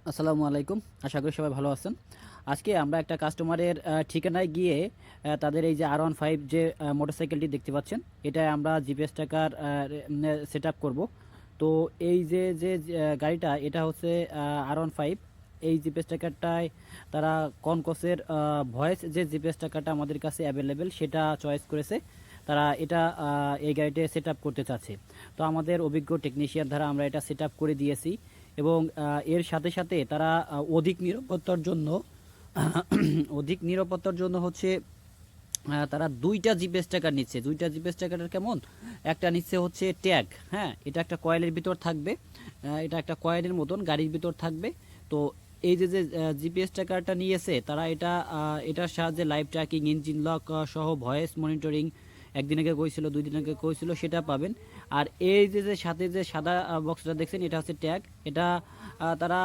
আসসালামু আলাইকুম। আশা করি সবাই ভালো আছেন। আজকে আমরা একটা কাস্টমারের ঠিকানায় গিয়ে তাদের এই যে R15 যে মোটরসাইকেলটি দেখতে পাচ্ছেন, এটায় আমরা জিপিএস ট্র্যাকার সেটআপ করব। তো এই যে গাড়িটা এটা হচ্ছে R15। এই জিপিএস ট্র্যাকারটায় তারা কনকসের ভয়েস যে জিপিএস ট্র্যাকারটা আমাদের কাছে অ্যাভেলেবেল সেটা চয়েস করেছে। তারা এটা এই গাড়িতে সেটআপ করতে চাচ্ছে। তো আমাদের অভিজ্ঞ টেকনিশিয়ান দ্বারা আমরা এটা সেটআপ করে দিয়েছি। এবং এর সাথে সাথে তারা অধিক নিরাপত্তার জন্য অধিক নিরাপত্তার জন্য হচ্ছে তারা দুইটা জিপিএস ট্র্যাকার নিচ্ছে। দুইটা জিপিএস ট্র্যাকারের কেমন, একটা নিচ্ছে হচ্ছে ট্যাগ। হ্যাঁ, এটা একটা কয়েলের ভিতর থাকবে। এটা একটা কয়েলের মতন গাড়ির ভিতর থাকবে। তো এই যে জিপিএস ট্র্যাকারটা নিয়েছে তারা এটার সাহায্যে লাইভ ট্র্যাকিং, ইঞ্জিন লক সহ ভয়েস মনিটরিং একদিন আগে কইছিল, 2 দিন আগে কইছিল, সেটা পাবেন। আর এই যে সাথে যে সাদা বক্সটা দেখছেন এটা হচ্ছে ট্যাগ। এটা তারা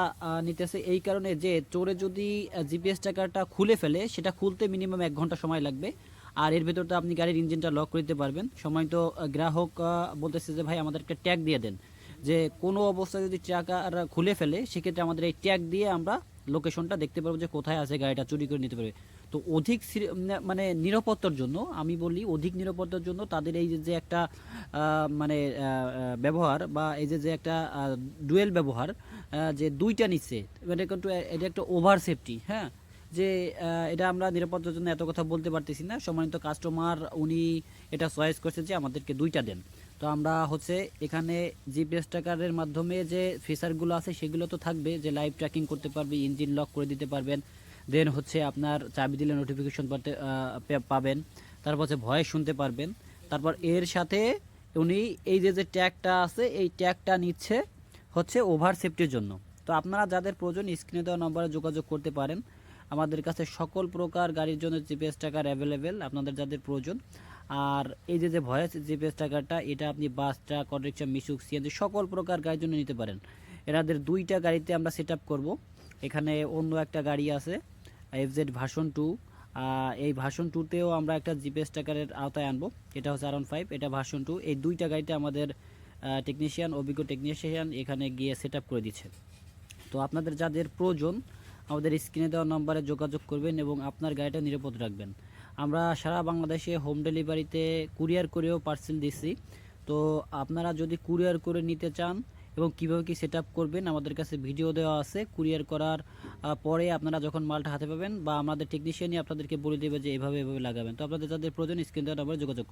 নিতেছে এই কারণে যে চোরে যদি জিপিএস ট্র্যাকারটা খুলে ফেলে, সেটা খুলতে মিনিমাম 1 ঘন্টা সময় লাগবে। আর এর ভেতর তো আপনি গাড়ির ইঞ্জিনটা লক করে দিতে পারবেন। সময় তো গ্রাহক বলতেছে যে ভাই আমাদেরকে ট্যাগ দিয়ে দেন, যে কোনো অবস্থায় যদি ট্র্যাকার খুলে ফেলে সেক্ষেত্রে আমাদের এই ট্যাগ দিয়ে আমরা লোকেশনটা দেখতে পারবো যে কোথায় আছে, গাড়িটা চুরি করে নিতে পারবে। তো অধিক মানে নিরাপত্তার জন্য আমি বলি, অধিক নিরাপত্তার জন্য তাদের এই যে একটা মানে ব্যবহার, বা এই যে একটা ডুয়েল ব্যবহার, যে দুইটা নিচ্ছে, এটা কিন্তু এটা একটা ওভার সেফটি। হ্যাঁ, যে এটা আমরা নিরাপত্তার জন্য এত কথা বলতে পারতেছি না। সম্মানিত কাস্টমার উনি এটা চয়েস করছে যে আমাদেরকে দুইটা দেন। তো আমরা হচ্ছে এখানে জিপিএস ট্র্যাকারের মাধ্যমে যে ফিচারগুলো আছে সেগুলো তো থাকবে, যে লাইভ ট্র্যাকিং করতে পারবে, ইঞ্জিন লক করে দিতে পারবেন, দেন হচ্ছে আপনার চাবি দিলে নোটিফিকেশন পাবেন, তারপর হচ্ছে ভয়েস শুনতে পারবেন। তারপর এর সাথে উনি এই যে ট্যাগটা আছে এই ট্যাগটা নিচ্ছে হচ্ছে ওভার সেফটির জন্য। তো আপনারা যাদের প্রয়োজন স্ক্রিনে দেওয়া নম্বরে যোগাযোগ করতে পারেন। আমাদের কাছে সকল প্রকার গাড়ির জন্য জিপিএস ট্র্যাকার অ্যাভেলেবেল, আপনাদের যাদের প্রয়োজন। আর এই যে ভয়েস জিপিএস ট্র্যাকারটা এটা আপনি বাস, ট্রাক, অটোরিকশা, মিশুক, সিএনজি সকল প্রকার গাড়ির জন্য নিতে পারেন। এনাদের দুইটা গাড়িতে আমরা সেট আপ করবো। এখানে অন্য একটা গাড়ি আছে এফজেড ভার্সন 2। এই ভার্সন 2তেও আমরা একটা জিপিএস ট্র্যাকারের আওতায় আনবো। এটা হচ্ছে R15, এটা ভার্সন 2। এই দুইটা গাড়িতে আমাদের টেকনিশিয়ান, অভিজ্ঞ টেকনিশিয়ান এখানে গিয়ে সেট আপ করে দিচ্ছে। তো আপনাদের যাদের প্রয়োজন আমাদের স্ক্রিনে দেওয়া নম্বরে যোগাযোগ করবেন এবং আপনার গাড়িটা নিরাপদ রাখবেন। আমরা সারা বাংলাদেশে হোম ডেলিভারিতে কুরিয়ার করেও পার্সেল দিচ্ছি। তো আপনারা যদি কুরিয়ার করে নিতে চান এবং কীভাবে কী সেট আপ করবেন আমাদের কাছে ভিডিও দেওয়া আছে। কুরিয়ার করার পরে আপনারা যখন মালটা হাতে পাবেন বা আমাদের টেকনিশিয়ানই আপনাদেরকে বলে দেবে যে এভাবে এভাবে লাগাবেন। তো আপনাদের যাদের প্রয়োজন স্ক্রিনে দেওয়া নম্বরে যোগাযোগ করবেন।